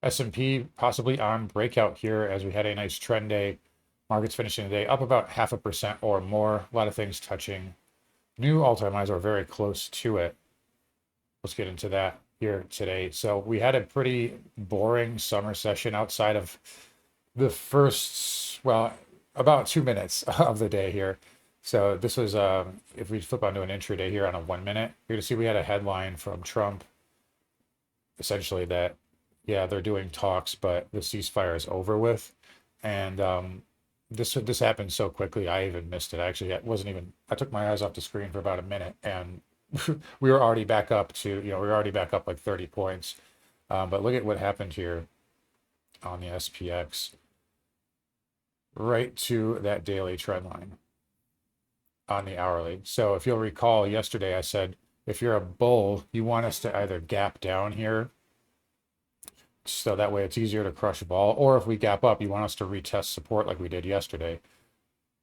S&P possibly on breakout here as we had a nice trend day. Markets finishing the day up about 0.5% or more. A lot of things touching new all-time highs or very close to it. Let's get into that here today. So we had a pretty boring summer session outside of the first, well, about 2 minutes of the day here. So this was, if we flip onto an intraday here on a 1 minute, you're gonna see we had a headline from Trump, essentially that, yeah, they're doing talks, but the ceasefire is over with. And this happened so quickly, I even missed it. Actually, I wasn't even, I took my eyes off the screen for about a minute, and we were already back up to, we were already back up like 30 points. But look at what happened here on the SPX, right to that daily trend line on the hourly. So if you'll recall, yesterday I said, if you're a bull, you want us to either gap down here, so that way it's easier to crush a ball, or if we gap up, you want us to retest support like we did yesterday,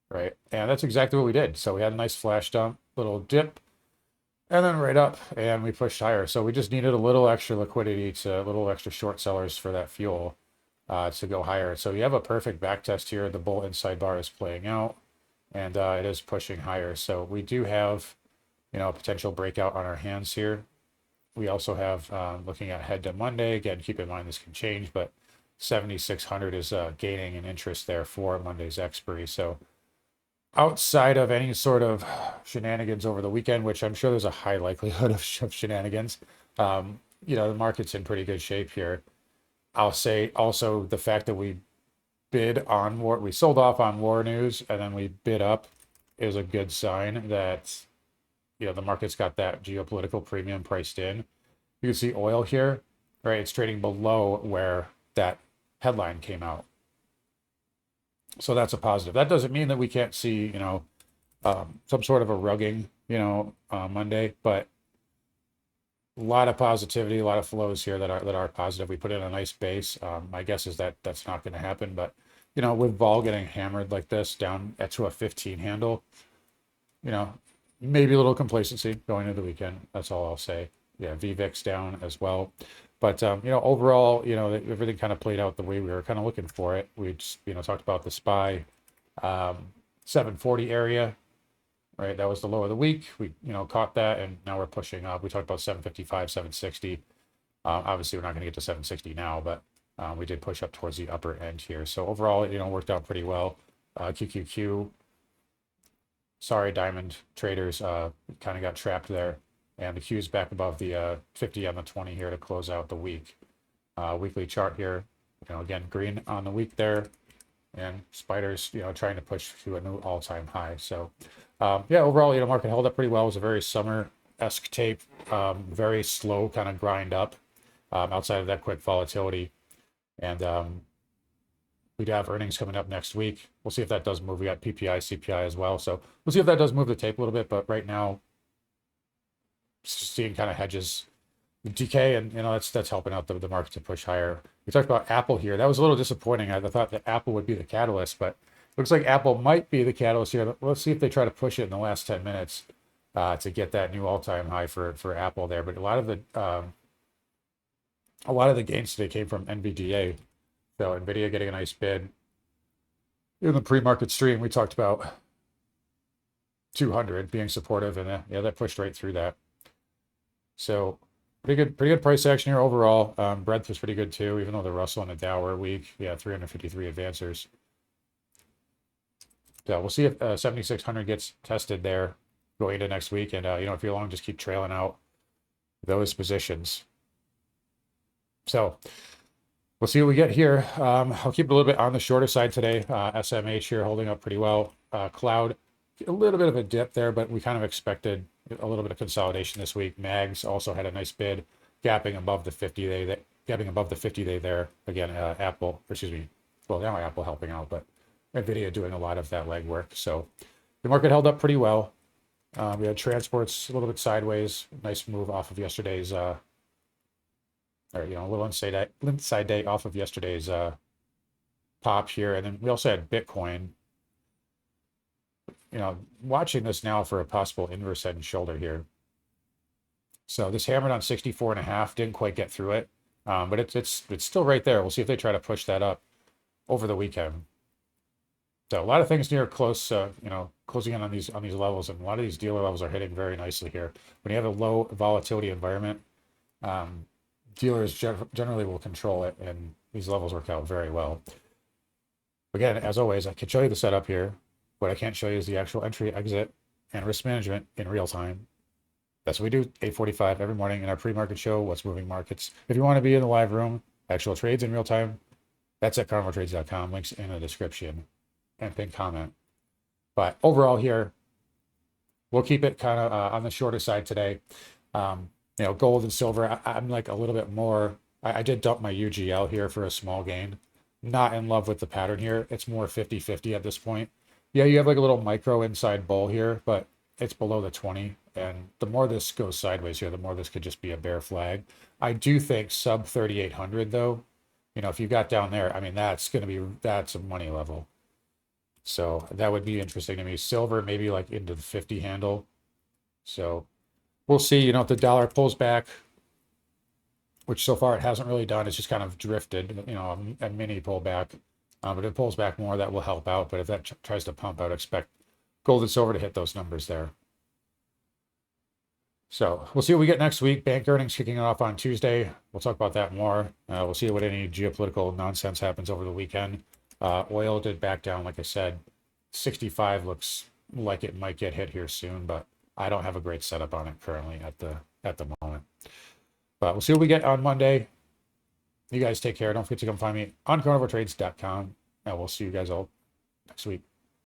right? And that's exactly what we did. So we had a nice flash dump, little dip, and then right up, and we pushed higher. So we just needed a little extra liquidity, to a little extra short sellers for that fuel to go higher. So you have a perfect back test here. The bull inside bar is playing out, and it is pushing higher. So we do have, a potential breakout on our hands here. We also have, looking ahead to Monday, again, keep in mind this can change, but 7,600 is gaining an interest there for Monday's expiry. So outside of any sort of shenanigans over the weekend, which I'm sure there's a high likelihood of shenanigans, the market's in pretty good shape here. I'll say also the fact that we bid on war, we sold off on war news, and then we bid up is a good sign that, the market's got that geopolitical premium priced in. You can see oil here, right? It's trading below where that headline came out. So that's a positive. That doesn't mean that we can't see, some sort of a rugging, Monday, but a lot of positivity, a lot of flows here that are positive. We put in a nice base. My guess is that that's not going to happen, but with vol getting hammered like this down to a 15 handle, you know, maybe a little complacency going into the weekend. That's all I'll say. Yeah, VVIX down as well. But overall, everything kind of played out the way we were kind of looking for it. We just, talked about the SPY 740 area, right? That was the low of the week. We, caught that, and now we're pushing up. We talked about 755, 760. Obviously, we're not going to get to 760 now, but we did push up towards the upper end here. So overall, worked out pretty well. QQQ, sorry, diamond traders, kind of got trapped there. And the Q is back above the 50 on the 20 here to close out the week. Weekly chart here, again, green on the week there. And spiders, trying to push to a new all-time high. So, yeah, overall, market held up pretty well. It was a very summer-esque tape, very slow kind of grind up outside of that quick volatility. And we'd have earnings coming up next week. We'll see if that does move. We got PPI, CPI as well. So we'll see if that does move the tape a little bit. But right now, seeing kind of hedges decay, and that's helping out the market to push higher. We talked about Apple here. That was a little disappointing. I thought that Apple would be the catalyst, but looks like Apple might be the catalyst here. Let's see if they try to push it in the last 10 minutes to get that new all-time high for Apple there. But a lot of the gains today came from NVDA. So NVIDIA getting a nice bid. In the pre-market stream, we talked about 200 being supportive, and that pushed right through that. So pretty good price action here overall. Breadth was pretty good too, even though the Russell and the Dow were weak. Yeah, 353 advancers. So we'll see if 7,600 gets tested there going into next week. And, if you're long, just keep trailing out those positions. So we'll see what we get here. I'll keep it a little bit on the shorter side today. SMH here holding up pretty well. Cloud, a little bit of a dip there, but we kind of expected a little bit of consolidation this week. Mags also had a nice bid, gapping above the 50-day. Gapping above the 50-day there. Again, Apple, well, now Apple helping out, but NVIDIA doing a lot of that legwork. So the market held up pretty well. We had transports a little bit sideways. Nice move off of yesterday's, a little inside day off of yesterday's pop here. And then we also had Bitcoin. Watching this now for a possible inverse head and shoulder here. So this hammered on 64.5, didn't quite get through it. But it's still right there. We'll see if they try to push that up over the weekend. So a lot of things near close, closing in on these levels, and a lot of these dealer levels are hitting very nicely here. When you have a low volatility environment, um, dealers generally will control it, and these levels work out very well. Again, as always, I can show you the setup here. What I can't show you is the actual entry, exit, and risk management in real time. That's what we do 8:45 every morning in our pre-market show, What's Moving Markets. If you want to be in the live room, actual trades in real time, that's at carnivoretrades.com. Links in the description and pinned comment. But overall here, we'll keep it kind of on the shorter side today. Gold and silver, I'm like a little bit more. I did dump my UGL here for a small gain. Not in love with the pattern here. It's more 50-50 at this point. Yeah, you have like a little micro inside bull here, but it's below the 20. And the more this goes sideways here, the more this could just be a bear flag. I do think sub 3,800 though, if you got down there, I mean, that's a money level. So that would be interesting to me. Silver, maybe like into the 50 handle. So we'll see, if the dollar pulls back, which so far it hasn't really done. It's just kind of drifted, a mini pullback. But if it pulls back more, that will help out. But if that tries to pump out, expect gold and silver to hit those numbers there. So we'll see what we get next week. Bank earnings kicking off on Tuesday. We'll talk about that more. We'll see what any geopolitical nonsense happens over the weekend. Oil did back down, like I said. 65 looks like it might get hit here soon, but I don't have a great setup on it currently at the moment. But we'll see what we get on Monday. You guys take care. Don't forget to come find me on carnivoretrades.com, and we'll see you guys all next week.